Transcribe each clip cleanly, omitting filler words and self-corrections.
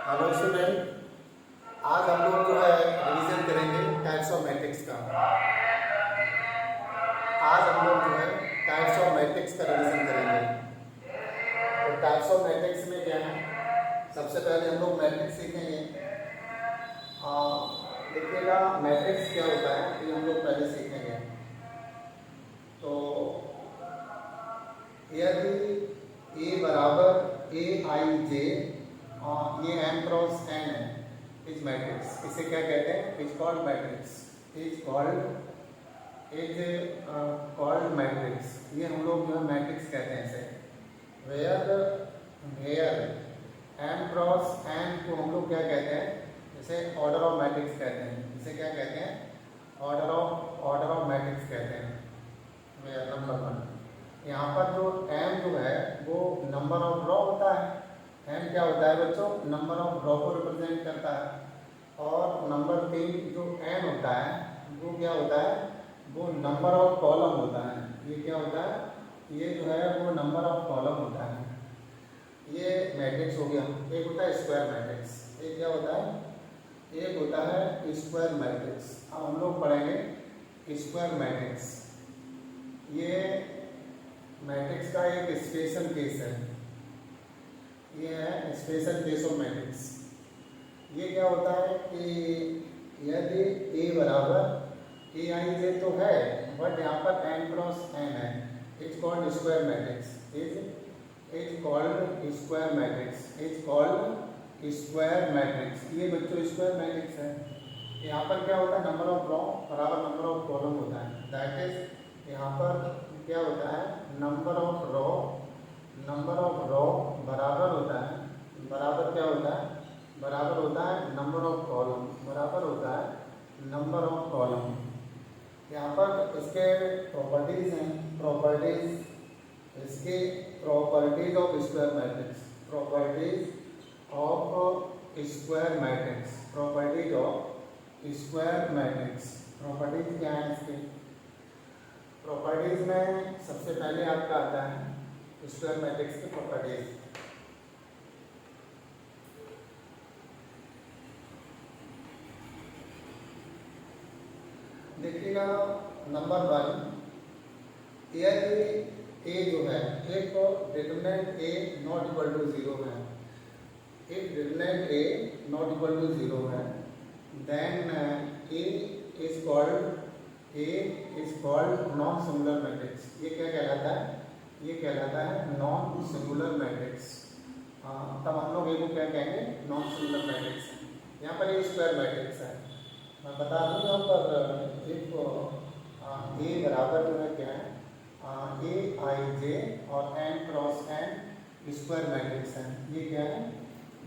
Hello student, आज हम लोग जो है रिवीजन करेंगे टाइप्स ऑफ मैट्रिक्स का। आज हम लोग जो है टाइप्स ऑफ मैट्रिक्स का रिवीजन करेंगे। तो टाइप्स ऑफ मैट्रिक्स में क्या है, सबसे पहले हम लोग मैट्रिक्स सीखेंगे। देखिएगा मैट्रिक्स क्या होता है ये हम लोग पहले सीखेंगे। तो यदि ए बराबर ए आई जे ये एम क्रॉस एन है, इज मैट्रिक्स। इसे क्या कहते हैं? Is called matrix. Is called matrix. ये हम लोग जो है मैट्रिक्स कहते हैं इसे। वेयर एम क्रॉस एन को हम लोग क्या कहते हैं? इसे ऑर्डर ऑफ मैट्रिक्स कहते हैं। इसे क्या कहते हैं? ऑर्डर ऑफ मैट्रिक्स कहते हैं। Where number one. यहाँ पर जो एम जो है वो नंबर ऑफ रो होता है। एम क्या होता है बच्चों? नंबर ऑफ रो को रिप्रेजेंट करता है। और नंबर तीन जो एन होता है वो क्या होता है? वो नंबर ऑफ कॉलम होता है। ये क्या होता है? ये जो है वो नंबर ऑफ कॉलम होता है। ये मैट्रिक्स हो गया। एक होता है स्क्वायर मैट्रिक्स। एक क्या होता है? एक होता है स्क्वायर मैट्रिक्स। अब हम लोग पढ़ेंगे स्क्वायर मैट्रिक्स। ये मैट्रिक्स का एक स्पेशल केस है। ये है स्पेशल केस ऑफ मैट्रिक्स। ये क्या होता है कि यदि ए बराबर ए आई जे तो है, बट यहाँ पर एन क्रॉस एन है, it's called square matrix. Is called square matrix. Is called square matrix. ये बच्चों स्क्वायर मैट्रिक्स है। यहाँ पर क्या होता है? नंबर ऑफ रो बराबर नंबर ऑफ कॉलम होता है। दैट इज यहाँ पर क्या होता है? नंबर ऑफ रो बराबर होता है, बराबर क्या होता है? बराबर होता है नंबर ऑफ कॉलम, बराबर होता है नंबर ऑफ कॉलम। यहाँ पर इसके प्रॉपर्टीज हैं। इसके properties of square matrix. Properties of square matrix. Properties of square matrix. Properties क्या है इसके? प्रॉपर्टीज में सबसे पहले आपका आता है स्क्वायर मैट्रिक्स की प्रॉपर्टीज। देखिएगा नंबर वन, यदि ए जो है एक determinant A not equal to zero है, एक determinant A not equal to zero है, then A is called non singular matrix. ये क्या कहलाता है? ये कहलाता है नॉन सिंगुलर मैट्रिक्स। तब हम लोग ए को क्या कहेंगे? Non singular matrix. यहाँ पर ये स्क्वायर मैट्रिक्स है। मैं बता दूँ यहाँ पर एक ए बराबर जो है क्या है? ए आई जे और N cross N square matrix है। ये क्या है?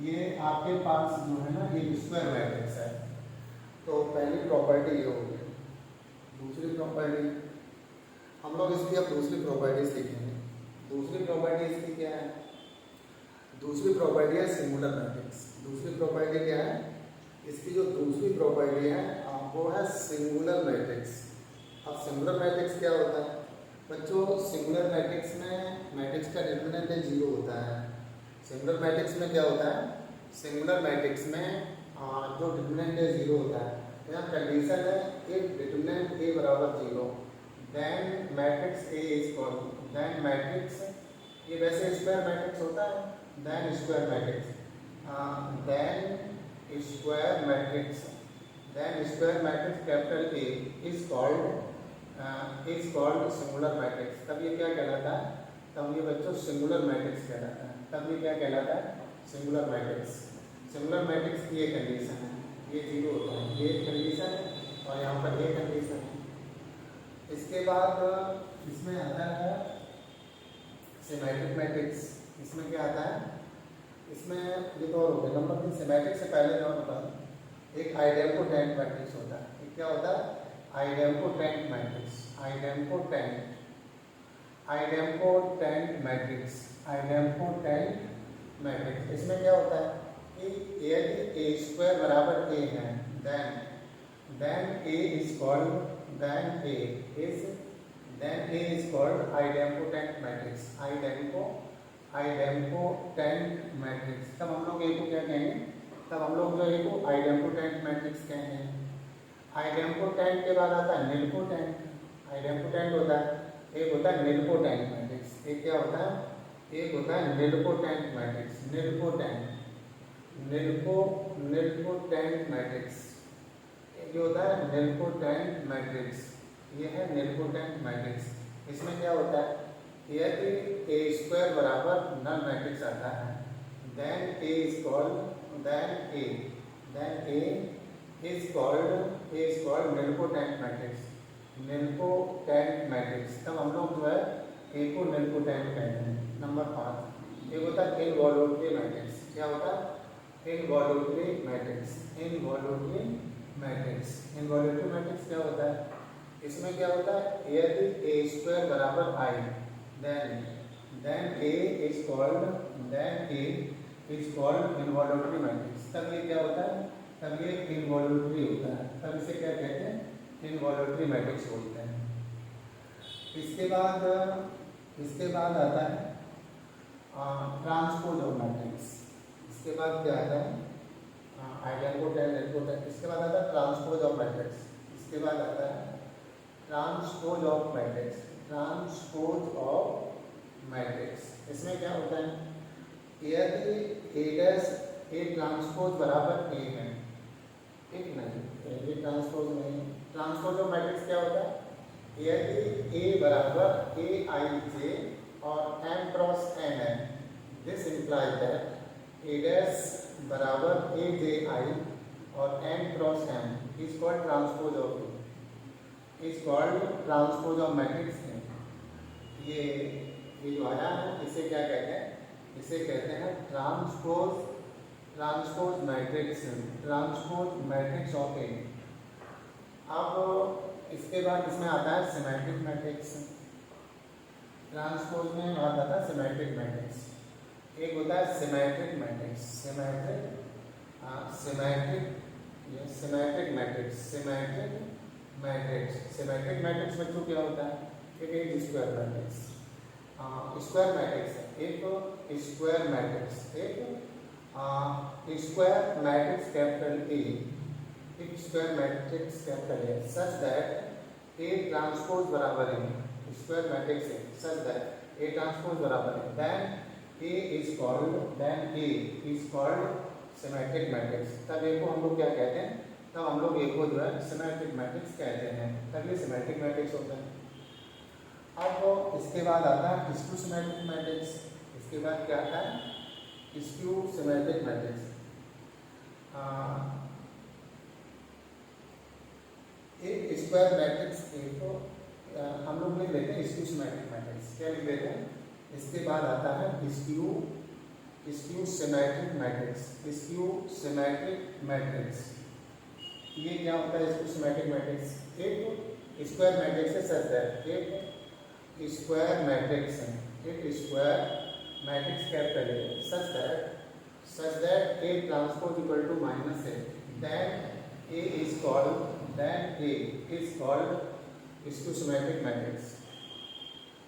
ये आपके पास जो है ना ये स्क्वायर मैट्रिक्स है। तो पहली प्रॉपर्टी ये हो गई। दूसरी प्रॉपर्टी हम लोग इसकी अब दूसरी प्रॉपर्टी सीखेंगे। दूसरी प्रॉपर्टी इसकी क्या है? दूसरी प्रॉपर्टी है सिंगुलर मैट्रिक्स। दूसरी प्रॉपर्टी क्या है? इसकी जो दूसरी प्रॉपर्टी है वो है सिंगुलर मैट्रिक्स। अब सिंगुलर मैट्रिक्स क्या होता है बच्चों? सिंगुलर मैट्रिक्स में मैट्रिक्स का डिटरमिनेंट जीरो होता है। सिंगुलर मैट्रिक्स में क्या होता है? सिंगुलर मैट्रिक्स में जो डिटरमिनेंट है जीरो होता है। यहाँ कंडीशन है इफ डिटरमिनेंट ए बराबर zero, then matrix A is called, then matrix, ये वैसे स्क्वायर मैट्रिक्स होता है, then square matrix, then square matrix, then square matrix capital A is called singular matrix. तब ये क्या कहलाता है? तब ये बच्चों सिंगुलर मैट्रिक्स कहलाता है। तब ये क्या कहलाता है? Singular matrix. सिंगुलर मैट्रिक्स की ये कंडीशन है, ये जीरो होता है, ये कंडीशन है और यहाँ पर ये कंडीशन है। इसके बाद इसमें आता है सिमेट्रिक मैट्रिक्स। इसमें क्या आता है? इसमें ये तो हो गया नंबर 3। सिमेट्रिक से पहले मैं बता दूँ, एक आइडेम्पोटेंट मैट्रिक्स होता है। ये क्या होता है? Idempotent matrix. Idempotent matrix. Idempotent matrix. इसमें क्या होता है कि यदि ए स्क्वायर बराबर ए है, then A is called idempotent matrix. Idempotent matrix. तब हम लोग ए को क्या कहेंगे? तब हम लोग जो है को आइडेम्पोटेंट मैट्रिक्स कहते हैं। आइडेम्पोटेंट के बाद आता है निलपोटेंट। आइडेम्पोटेंट होता है, एक होता है निलपोटेंट मैट्रिक्स। एक क्या होता है, एक होता है निलपोटेंट मैट्रिक्स। निलपोटेंट मैट्रिक्स, ये होता है निलपोटेंट मैट्रिक्स। ये है निलपोटेंट मैट्रिक्स। इसमें क्या होता है, यदि ए स्क्वायर बराबर नल मैट्रिक्स आता है, then A is called nilpotent matrix. Nilpotent matrix, तब हम लोग जो है ए को निलपोटेंट कहते हैं। नंबर 5 एक होता है इनवॉल्यूटरी मैट्रिक्स। क्या होता है, इनवॉल्यूटरी मैट्रिक्स। इनवॉल्यूटरी मैट्रिक्स क्या होता है, इसमें क्या होता है, यदि ए स्क्वायर बराबर आई, then A is called involutory matrix. तब ये क्या होता है, तब ये इनवॉल्यूटरी होता है, तब इसे क्या कहते हैं, इनवॉल्यूटरी मैट्रिक्स बोलते हैं। इसके बाद आता है ट्रांसपोज ऑफ मैट्रिक्स। इसके बाद क्या आता है, आइडेम्पोटेंट। इसके बाद आता है ट्रांसपोज ऑफ मैट्रिक्स। इसके बाद आता है transpose of matrix. Transpose of matrix, इसमें क्या होता है, यदि ए ट्रांसपोज बराबर ए है, ठीक नहीं, ये ट्रांसपोज नहीं। ट्रांसपोज ऑफ मैट्रिक्स क्या होता है, यदि ए बराबर ए आई जे और एम क्रॉस एन है, this implies that A dash बराबर ए जे आई और N cross M is called transpose of matrix है। ये जो आया है इसे क्या कहते हैं, इसे कहते हैं ट्रांसपोज मैट्रिक्स ऑफ ए। अब इसके बाद इसमें आता है सिमेट्रिक मैट्रिक्स। ट्रांसपोज में बात आता है सिमेट्रिक मैट्रिक्स। एक होता है सिमेट्रिक मैट्रिक्स। सिमेट्रिक मैट्रिक्स में तो क्या होता है, एक स्क्वायर मैट्रिक्स। स्क्वायर मैट्रिक्स है, एक स्क्वायर मैट्रिक्स कैपिटल ए, एक square matrix capital A such that A transpose बराबर है, स्क्वायर मैट्रिक्स है सच दैट ए ट्रांसपोज बराबर है, then A is called symmetric matrix. तब ए को हम लोग क्या कहते हैं, तब हम लोग ए को जो है सिमेट्रिक मैट्रिक्स कहते हैं। तब ये सिमेट्रिक मैट्रिक्स होता है। अब इसके बाद आता है स्क्यू सिमेट्रिक मैट्रिक्स। इसके बाद क्या आता है, स्क्यू सिमेट्रिक मैट्रिक्स। एक स्क्वायर मैट्रिक्स ए को हम लोग लिख लेते हैं स्क्यू सिमेट्रिक मैट्रिक्स। क्या लिख लेते हैं, इसके बाद आता है स्क्यू सिमेट्रिक मैट्रिक्स। ये क्या होता है स्क्यू सिमेट्रिक मैट्रिक्स, एक स्क्वायर मैट्रिक्स है सच दैट, एक स्क्वायर मैट्रिक्स कैपिटल है such that A transpose equal to minus है, then A is called skew symmetric matrix.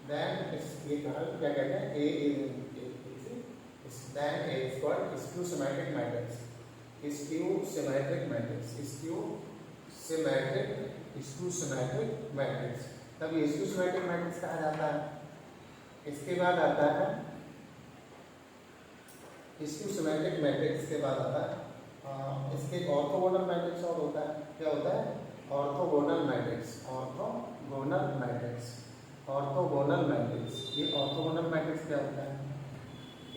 Then ये क्या कहते हैं, then A is called skew symmetric matrix। skew symmetric matrix, तब ये skew symmetric matrix कहा जाता है। इसके बाद आता है skew symmetric matrix के बाद आता है इसके ऑर्थोगोनल मैट्रिक्स और होता है। क्या होता है, ऑर्थोगोनल मैट्रिक्स। ये ऑर्थोगोनल मैट्रिक्स क्या होता है,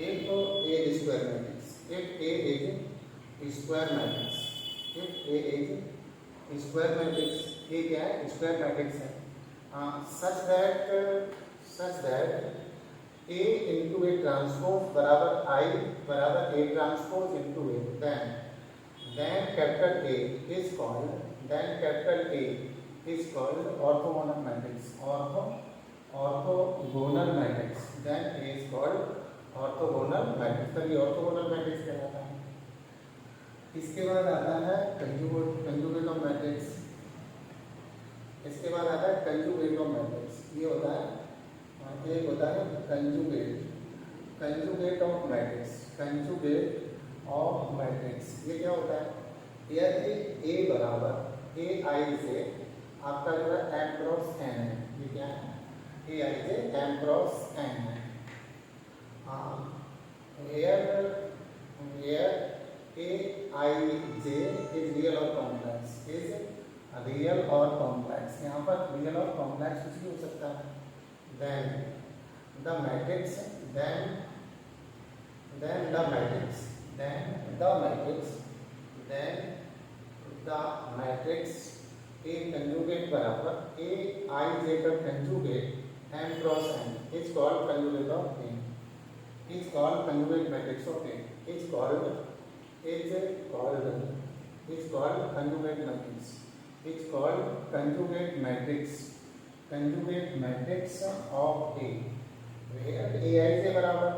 एक तो ए स्क्वायर मैट्रिक्स, एक a square matrix, square matrix. ये क्या है, स्क्वायर मैट्रिक्स है such that A into A transpose बराबर आई बराबर A transpose into A, then capital A is called orthogonal matrix. Orthogonal matrix, then A is called orthogonal matrix. तब ये orthogonal matrix कहलाता है। इसके बाद आता है कंजुगेट ऑफ मैट्रिक्स। इसके बाद आता है कंजुगेट ऑफ मैट्रिक्स। ये होता है, एक होता है conjugate of matrix. Of matrix. ये क्या होता है, यदि ए बराबर ए आई से आपका जो है एम क्रॉस एन है, ये क्या है, ए आई से एम क्रॉस एन है। Where Aij is real or complex, is real or complex, यहाँ पर real और complex कुछ भी हो सकता है। Then the matrix A conjugate बराबर Aij का conjugate m cross n is called conjugate of A, is called conjugate matrix of A, is called conjugate matrix, is called conjugate matrix of A, where Aij बराबर,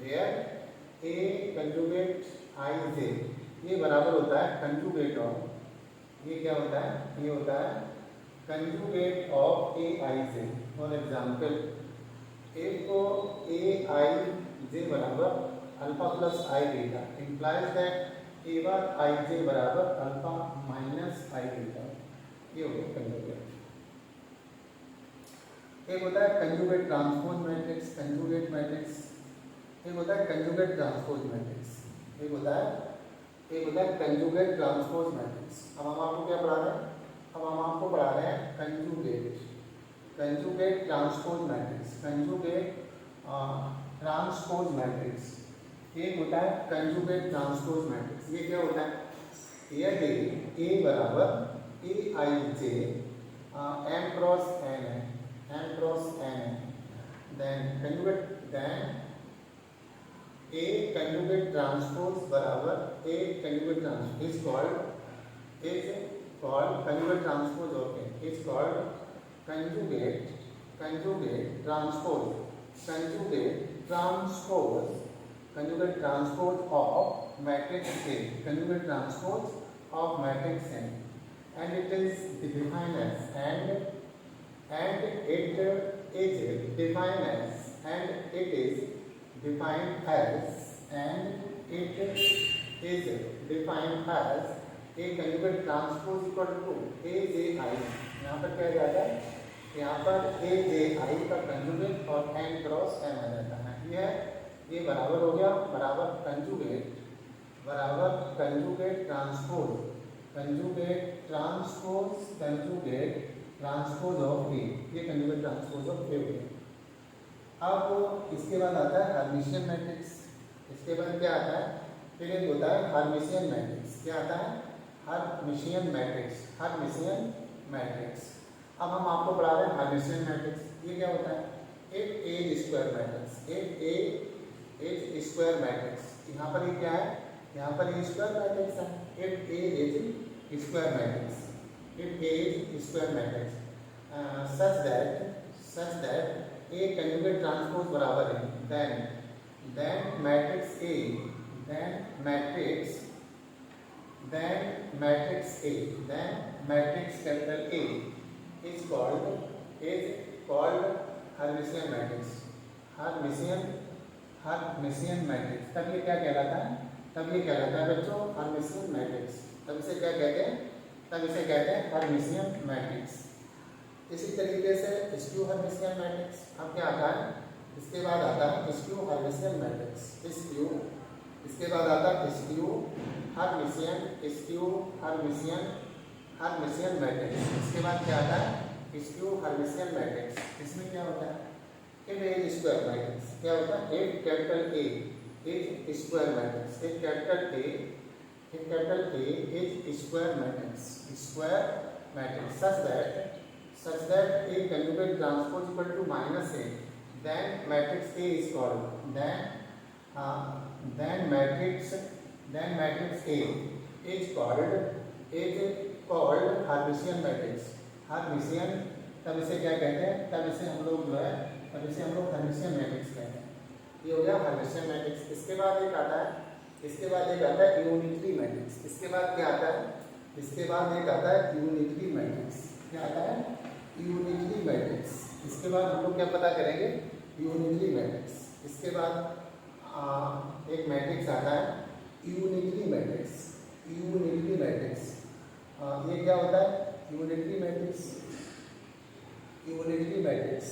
where A conjugate Ij ये बराबर होता है conjugate of, ये क्या होता है, ये होता है conjugate of Aij। For example A को Aij बराबर alpha plus I beta implies that A bar I J बराबर अल्फा माइनस आई बीटा, ये हो गया कंजूगेट। एक होता है conjugate transpose matrix, conjugate matrix, एक होता है कंजूगेट ट्रांसपोज मैट्रिक्स, एक होता है कंजूगेट ट्रांसपोज मैट्रिक्स। अब हम आपको क्या पढ़ा रहे हैं, अब हम आपको पढ़ा रहे हैं conjugate transpose matrix, conjugate transpose matrix. एक होता है कंजूगेट ट्रांसपोज मैट्रिक्स, ये क्या होता है, यदि ए बराबर A I J M cross N है, एम क्रॉस एन है, देन ए कंजूगेट ट्रांसपोज बराबर A conjugate transpose is called conjugate transpose of A, is called conjugate transpose of matrix A, conjugate transpose of matrix N, and it is defined as a conjugate transpose equal to AJI। यहाँ पर क्या जाता है, यहाँ पर AJI का conjugate और n cross n आ जाता है। ये बराबर हो गया, बराबर कंजुगेट ट्रांसपोज ऑफ ए, ये कंजुगेट ट्रांसपोज ऑफ ए हो गया। अब इसके बाद आता है हर्मिशियन मैट्रिक्स, इसके बाद क्या आता है, फिर एक होता है हर्मिशियन मैट्रिक्स। क्या आता है, हर्मिशियन मैट्रिक्स। अब हम आपको पढ़ा रहे हैं हर्मिशियन मैट्रिक्स। ये क्या होता है, एक एज स्क्वायर मैट्रिक्स, यहाँ पर ये क्या है, यहाँ पर ये स्क्वायर मैट्रिक्स है, एक as square matrix such that A conjugate transpose बराबर है then matrix capital A is called Hermitian matrix. Hermitian matrix तब ये क्या कहलाता है बच्चों, हर्मिशियन मैट्रिक्स। तब इसे क्या कहते हैं, हर्मिशियन मैट्रिक्स। इसी तरीके से स्क्यू हर्मिशियन मैट्रिक्स। अब क्या आता है, इसके बाद आता है स्क्यू हर्मिशियन मैट्रिक्स, इसके बाद आता है स्क्यू हर्मिशियन मैट्रिक्स। इसके बाद क्या आता है, स्क्यू हर्मिशियन मैट्रिक्स। इसमें क्या होता है, एक एज स्क्वायर मैट्रिक्स। क्या होता है, एक capital A as square matrix, एक capital A as square matrix such that a conjugate transpose equal to minus a, then matrix A is called then matrix A is called Hermitian matrix. Hermitian, तब इसे क्या कहते हैं, तब इसे हम लोग हर्मिशियन मैट्रिक्स कहते हैं। ये हो गया हर्मिशियन मैट्रिक्स। इसके बाद एक आता है यूनिटरी मैट्रिक्स। इसके बाद क्या आता है, यूनिटरी मैट्रिक्स। क्या आता है, यूनिटरी मैट्रिक्स। इसके बाद हम लोग क्या पता करेंगे, यूनिटरी मैट्रिक्स। इसके बाद एक मैट्रिक्स आता है यूनिटरी मैट्रिक्स, यूनिटरी मैट्रिक्स, ये क्या होता है? Unitary matrix, unitary matrix,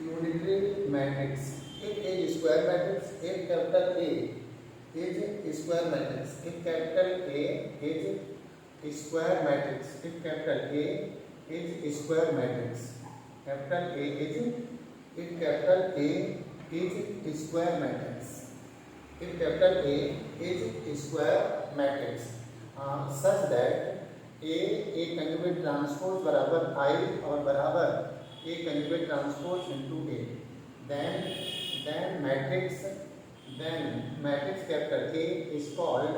unitary matrix, एक स्क्वायर मैट्रिक्स, एक capital A is square matrix, एक capital A is square matrix, एक capital A is square matrix, capital A is, एक capital A is square matrix, if capital A is square matrix such that A conjugate transpose बराबर I और बराबर A conjugate transpose into A, then matrix capital A is called,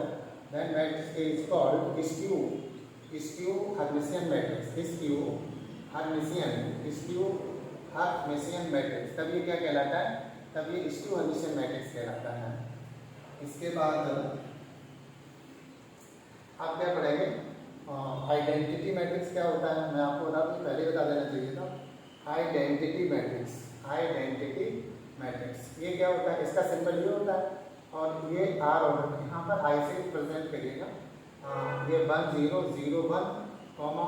then matrix A is called skew Hermitian matrix, skew Hermitian matrix, तब ये क्या कहलाता है? तब ये skew Hermitian matrix कहलाता है। इसके बाद आप क्या पढ़ेंगे? आइडेंटिटी मैट्रिक्स क्या होता है? मैं आपको बता दूं, पहले बता देना चाहिए था। आइडेंटिटी मैट्रिक्स, आइडेंटिटी मैट्रिक्स ये क्या होता है? इसका सिंबल ये होता है और ये आर ऑर्डर, यहाँ पर आई से रिप्रेजेंट करिएगा। ये 1 0 0 1 कॉमा,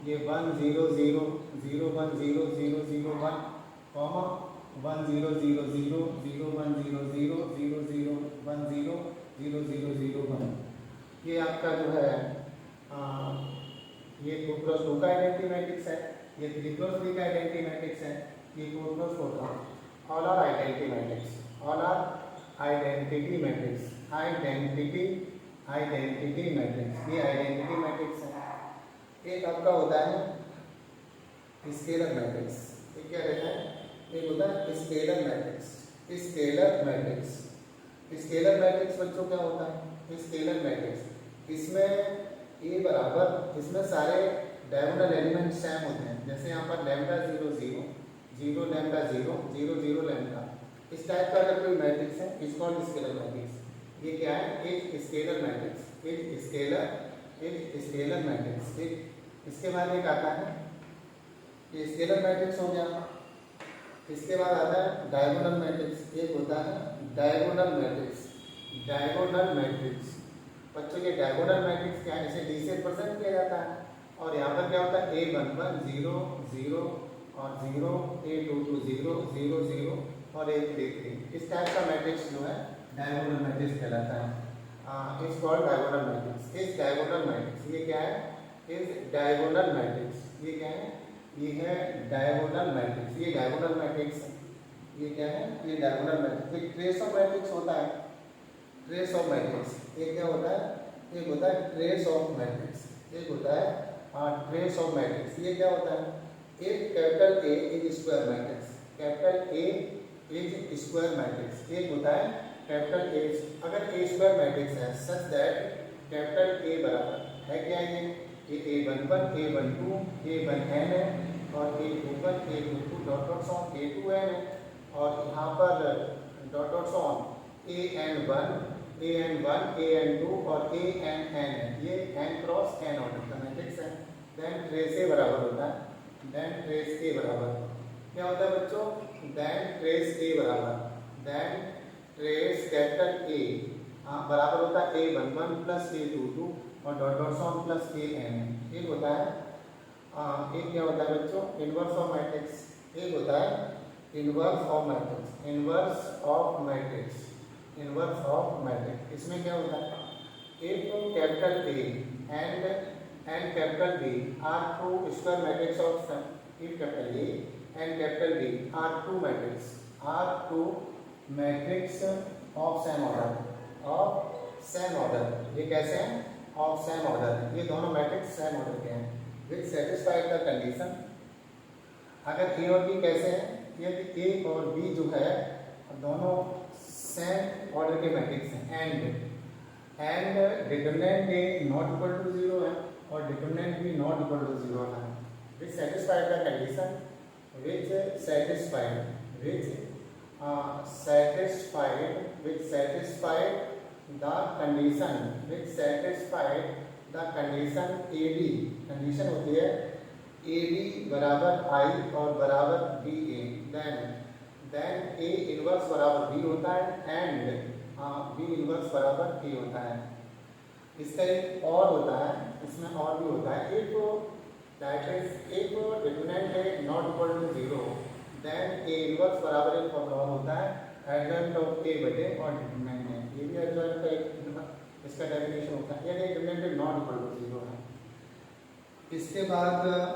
ये 1 0 0 0 1 0 0 0 1 कॉमा 1 0 0 0 0 1 0 0 0 0 1 0 0 0 0 1, ये आपका जो है ये 2 क्रॉस 2 का आइडेंटिटी मैट्रिक्स है, ये 3 क्रॉस 3 का आइडेंटिटी मैट्रिक्स है, ये 4 क्रॉस 4 का, all are identity matrix, all are identity matrix, identity matrix, ये आइडेंटिटी मैट्रिक्स है। एक आपका होता है स्केलर मैट्रिक्स, ये क्या रहता है? एक होता है scalar matrix, scalar matrix, scalar matrix बच्चों क्या होता है? स्केलर मैट्रिक्स, इसमें ए बराबर, इसमें सारे डायगोनल एलिमेंट सेम होते हैं, जैसे यहाँ पर लैम्डा 0 0 0 लैम्डा 0 0 0 लैम्डा, इस टाइप का अगर कोई मैट्रिक्स है इस कॉल्ड स्केलर मैट्रिक्स। ये क्या है? एक स्केलर मैट्रिक्स, एक स्केलर मैट्रिक्स। एक इसके बाद एक आता है, ये स्केलर मैट्रिक्स हो गया। इसके बाद आता है डायगोनल मैट्रिक्स, एक होता है डायगोनल मैट्रिक्स, डायगोनल मैट्रिक्स। बच्चों ये डायगोनल मैट्रिक्स क्या है? इसे डी से रिप्रेजेंट किया जाता है और यहाँ पर क्या होता है? A11 0 0 और 0, A22 0 0 0 और A33, इस टाइप का मैट्रिक्स जो है डायगोनल मैट्रिक्स कहलाता है। इस कॉल्ड डायगोनल मैट्रिक्स। इस डायगोनल मैट्रिक्स ये क्या है? इस डायगोनल मैट्रिक्स ये क्या है? ये है डायगोनल मैट्रिक्स, ये डायगोनल मैट्रिक्स है। ये क्या है? ये डायगोनल मैट्रिक्स। एक ट्रेस ऑफ मैट्रिक्स होता है, ट्रेस ऑफ मैट्रिक्स, ये क्या होता है? एक होता है ट्रेस ऑफ मैट्रिक्स, एक होता है ट्रेस ऑफ मैट्रिक्स। ये क्या होता है? एक capital A is square matrix, capital A is square matrix. एक होता है कैपिटल ए, अगर ए स्क्वायर मैट्रिक्स है सच दैट कैपिटल ए बराबर है क्या? ये A11 A12 A1n है और A21 A22 dot dot on A2n है और यहाँ पर dot dot on AN1 AN2 और ANn है। ये n क्रॉस n ऑर्डर का मैट्रिक्स है। देन ट्रेस ए बराबर होता है, देन ट्रेस ए बराबर क्या होता है बच्चों? देन ट्रेस ए बराबर, देन ट्रेस कैपिटल ए बराबर होता है A11 प्लस A22 और dot dot on plus AN। एक होता है एक क्या होता है बच्चों? Inverse of matrix. एक होता है inverse of matrix, inverse of matrix, inverse of matrix. इसमें क्या होता है? If capital A and capital B are two square matrix of some, if capital A and capital B are two matrix of same order, of same order. ये कैसे हैं? Of same order, ये दोनों matrix same order के हैं। विच satisfied the condition, अगर ए और B कैसे हैं? ये ए और बी जो है दोनों सेम ऑर्डर के मैट्रिक्स हैं, and determinant A not equal to 0 है और determinant B not equal to 0 है। Which satisfied the condition, which satisfied the condition AB, condition होती है AB बराबर I और बराबर BA, देन A इनवर्स बराबर B होता है एंड बी इनवर्स बराबर ए होता है। इसका एक और होता है, इसमें और भी होता है, एक दैट इज एक डिटरमिनेंट है not equal to 0 then A inverse बराबर एक फॉर्मूला होता है एडजॉइंट ऑफ ए बटे और डिटरमिनेंट है। ये भी एडजॉइंट का एक इसका डेफिनेशन होता है, यानी डिटरमिनेंट नॉट इक्वल टू 0 है। इसके बाद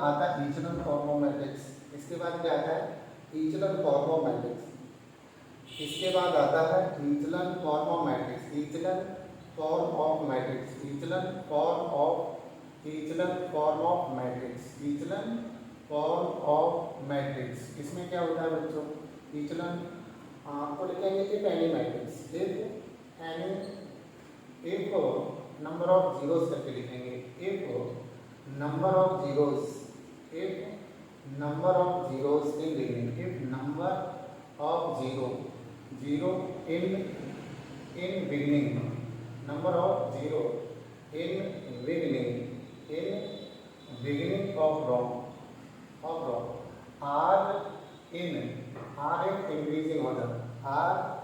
आता है इचेलन फॉर्म ऑफ मैट्रिक्स। इसके बाद क्या आता है? Echelon form of matrix. इसके बाद आता है echelon form of matrix. Echelon form of matrix, echelon form of matrix, echelon form of matrix. इसमें क्या होता है बच्चों? इचेलन आपको लिखेंगे if any matrix, if any, if number of zeros करके लिखेंगे, if number of zeros, if number of zeros in beginning, if number of zero in beginning, number of zero in beginning of row are in increasing order, are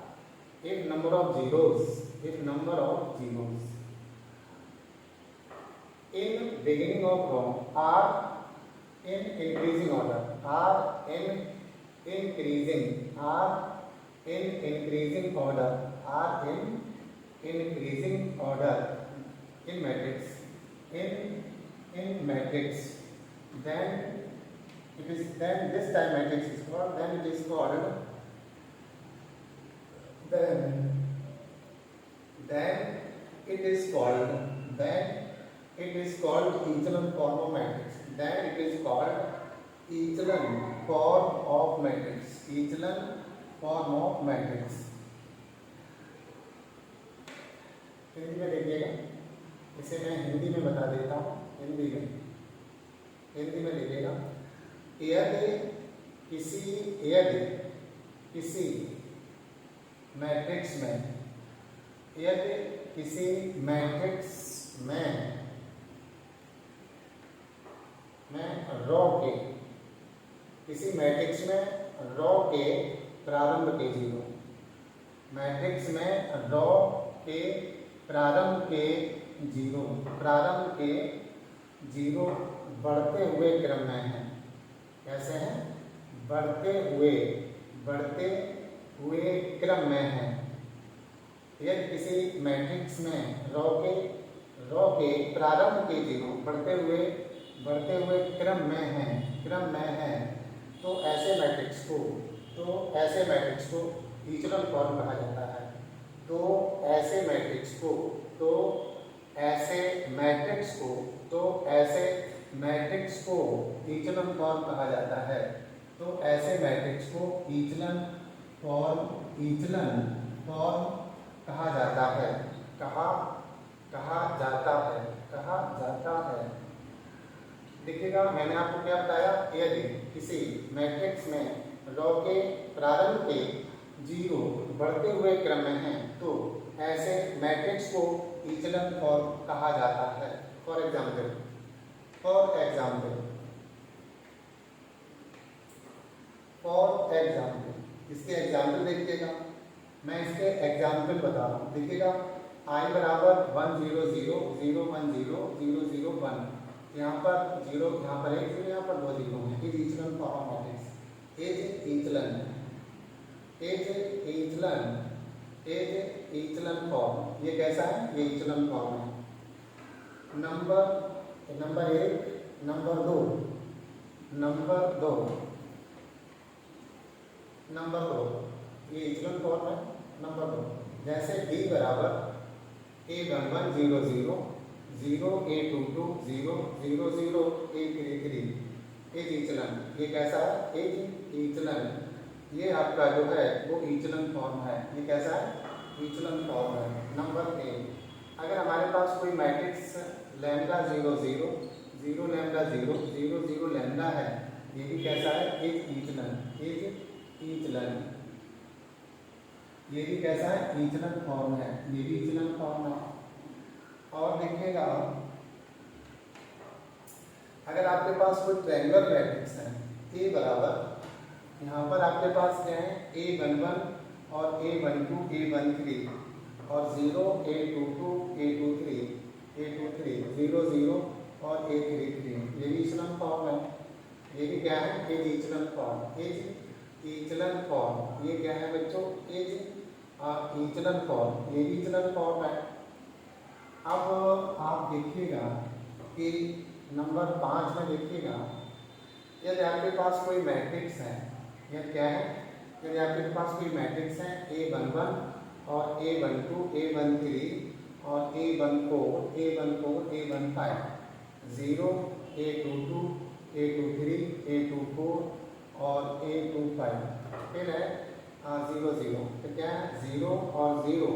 if number of zeros in beginning of row are in increasing order, are in increasing order in matrix, then this time matrix is called, then it is called echelon form of matrix, then it is called echelon form of matrix, echelon form of matrix। Hindi में देखिएगा, इसे मैं हिंदी में बता देता हूँ। हिंदी में लिखिएगा, यदि किसी मैट्रिक्स में रो के प्रारंभ के जीरो, मैट्रिक्स में रो के प्रारंभ के जीरो बढ़ते हुए क्रम में है। कैसे हैं? बढ़ते हुए क्रम में है। यदि किसी मैट्रिक्स में रो के प्रारंभ के जीरो बढ़ते हुए क्रम में है, तो ऐसे मैट्रिक्स को इचेलन फॉर्म कहा जाता है। तो ऐसे मैट्रिक्स को इचेलन फॉर्म कहा जाता है। तो ऐसे मैट्रिक्स को इचेलन फॉर्म कहा जाता है। देखिएगा, मैंने आपको क्या बताया? यदि किसी मैट्रिक्स में रो के प्रारंभ के जीरो बढ़ते हुए क्रम में है, तो ऐसे मैट्रिक्स को इचेलन फॉर्म कहा जाता है। फॉर एग्जाम्पल इसके एग्जाम्पल देखिएगा, मैं इसके एग्जाम्पल बता रहा हूँ। देखिएगा, i बराबर 1 0 0 0 1 0 0 0 1, यहाँ पर 0, यहाँ पर 1 0, यहाँ पर 2 0 है। Is echelon form of matrix, is echelon form. ये कैसा है? ये इचेलन फॉर्म है। नंबर 1, नंबर 2, ये इचेलन फॉर्म है। नंबर 2, जैसे d बराबर a11 0 0 0 a22 0 0 0 a33, as echelon. ये कैसा है? As echelon. ये आपका जो है वो इचेलन फॉर्म है। ये कैसा है? इचेलन फॉर्म है। नंबर 3, अगर हमारे पास कोई मैट्रिक्स लैम्डा 0 0 0 लैम्डा 0 0 0 लैम्डा है, ये भी कैसा है? As echelon. ये भी कैसा है? इचेलन फॉर्म है। ये भी इचेलन फॉर्म है। और देखिएगा, अगर आपके पास कोई ट्रायंगुलर मैट्रिक्स है, ए बराबर, यहाँ पर आपके पास क्या है? a11 और a12 a13, और 0 A22 A23 0 0 और A33 ये भी इचलन फॉर्म है। ये भी क्या है? Is echelon form. Is echelon form ये क्या है बच्चों? एज इचलन फॉर्म, ये भी इचलन फॉर्म है। अब आप देखिएगा कि नंबर 5 में देखिएगा, यदि आपके पास कोई मैट्रिक्स है, यह क्या है? यदि आपके पास कोई मैट्रिक्स है A11 और A12 A13 और A14 A15 0 A22 A23 A24 और A25, फिर है 0 0, तो क्या है? 0 और 0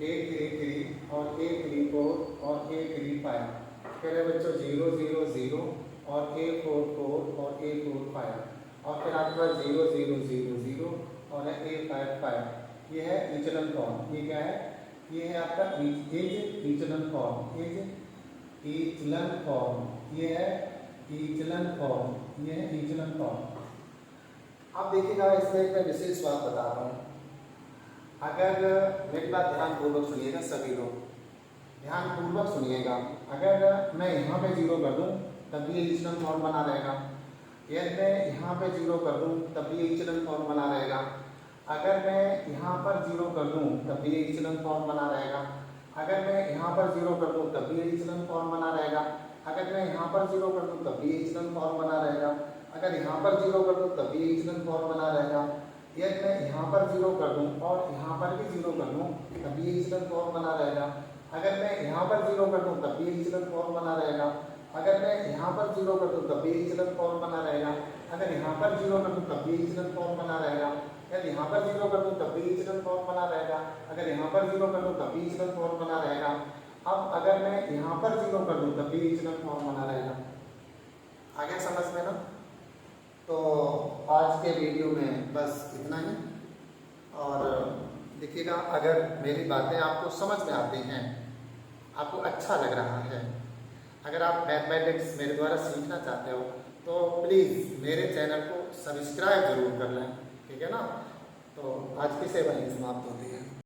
A33 और A34 और A35, फिर है बच्चों 0 0 0 और A44 और A45, और फिर आपके पास 0 0 0 0 और है A55। ये है इचलन फॉर्म। ये क्या है? ये है आपका as echelon form. Is echelon form ये है इचलन फॉर्म। ये है इचलन फॉर्म। अब देखिएगा, इसमें एक विशेष बात बता रहा हूँ। अगर मेरी बात ध्यानपूर्वक सुनिएगा, सभी लोग ध्यानपूर्वक सुनिएगा। अगर मैं यहाँ पे 0 कर दूँ तब भी ये इचलन फॉर्म बना रहेगा। यदि मैं यहाँ पे 0 कर दूँ तब भी ये इचलन फॉर्म बना रहेगा। अगर मैं यहाँ पर 0 कर दूँ तब भी ये इचलन फॉर्म बना रहेगा। अगर मैं यहाँ पर 0 कर दूँ तब भी ये इचलन फॉर्म बना रहेगा। अगर मैं यहाँ पर 0 कर दूँ तब भी ये इचलन फॉर्म बना रहेगा। अगर यहाँ पर 0 कर दूँ तब भी ये इचलन फॉर्म बना रहेगा। यदि मैं यहाँ पर 0 कर दूँ और यहाँ पर भी 0 कर दूँ तब भी ये इचलन फॉर्म बना रहेगा। अगर मैं यहाँ पर 0 कर दूँ तब भी ये इचलन फॉर्म बना रहेगा। अगर मैं यहाँ पर 0 कर दूँ तब भी इचलन फॉर्म बना रहेगा। अगर यहाँ पर 0 कर दूँ तब भी इचलन फॉर्म बना रहेगा। यदि यहाँ पर 0 कर दूँ तब भी इचलन फॉर्म बना रहेगा। अगर यहाँ पर 0 कर दूँ तब भी इचलन फॉर्म बना रहेगा। अब अगर मैं यहाँ पर 0 कर दूँ तब भी इचलन फॉर्म बना रहेगा। आगे समझ में ना? तो आज के वीडियो में बस इतना ही। और देखिएगा, अगर मेरी बातें आपको समझ में आती हैं, आपको अच्छा लग रहा है, अगर आप मैथमेटिक्स मेरे द्वारा सीखना चाहते हो तो प्लीज़ मेरे चैनल को सब्सक्राइब जरूर कर लें, ठीक है ना? तो आज की सेवा ही समाप्त होती है।